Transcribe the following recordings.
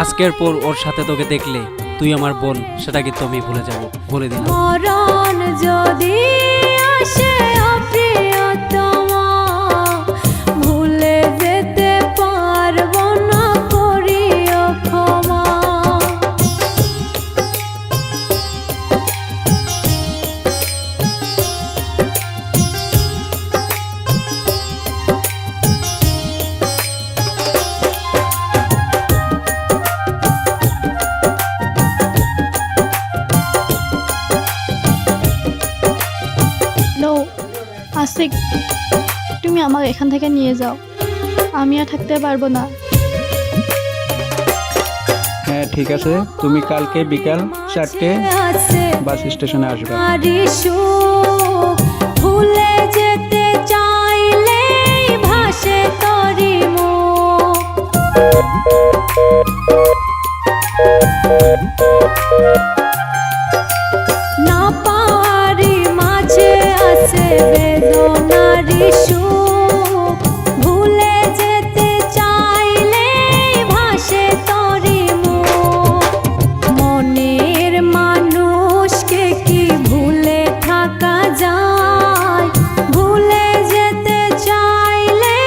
আজকের পর ওর সাথে তোকে দেখলে তুই আমার বোন, সেটা কিন্তু আমি ভুলে যাব, বলে দিলাম। মরণ যদি আসে প্রিয়তমা, ভুলে যেতে পারবো না, করিও ক্ষমা। আশিক, তুমি আমাকে এখান থেকে নিয়ে যাও, আমি আর থাকতে পারবো না। হ্যাঁ ঠিক আছে, তুমি কালকে বিকাল 4টে বাস স্টেশনে আসবে। ভুলে যেতে চাইলে ভাসে তরি না পারি মাঝে আছে বেদনারি সুখ, ভুলে যেতে চাইলে ভাসে তরি মনের মানুষকে কি ভুলে থাকা যায়, ভুলে যেতে চাইলে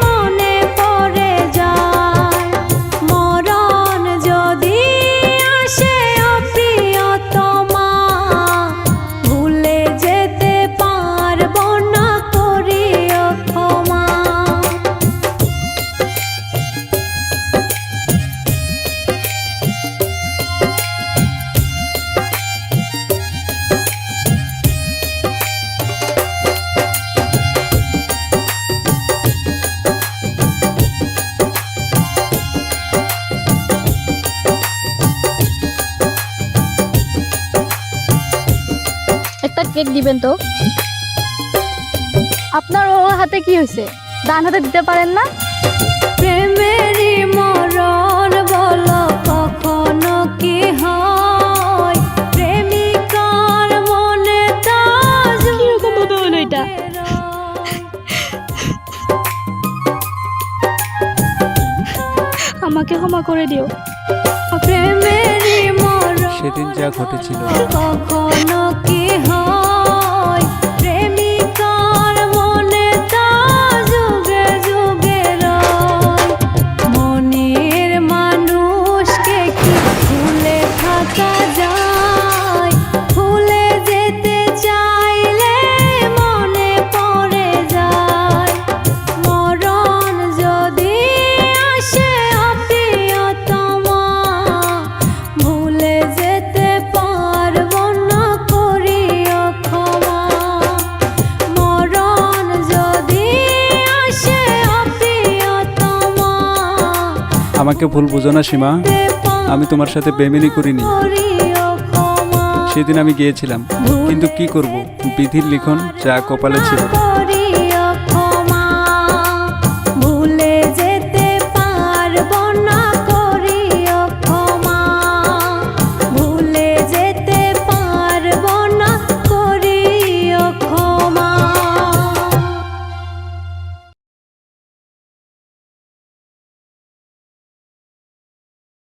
মনে পড়ে যায়। মরণ যদি আসে প্রিয়তমা, ভুলে যেতে পারবো না, করিও ক্ষমা। একটা কেক দিবেন তো। আপনার ওর হাতে কি হয়েছে, ডান হাতে দিতে পারেন না? প্রেমেরই মরণ বলো কখনো কি হয়, প্রেমিকার মনে তা কিরকম ভাবে হলো এটা? আমাকে ক্ষমা করে দিও। প্রেমেরই মরণ সেদিন যা ঘটেছিল কখনো কি হয়, প্রেমিকার মনে তা যুগে যুগে রয়। মনের মানুষকে কি ভুলে থাকা যায়, ভুলে যেতে চাইলে মনে পড়ে যায়। মরণ যদি আসে প্রিয়তমা, ভুলে যেতে পারবো না, করিও ক্ষমা। মরণ যদি আসে প্রিয়তমা, আমাকে ভুল বুঝো না সীমা, আমি তোমার সাথে বেমেনি করিনি। করিও ক্ষমা। সেদিন আমি গিয়েছিলাম, কিন্তু কি করব, বিধির লিখন যা কপালে ছিল।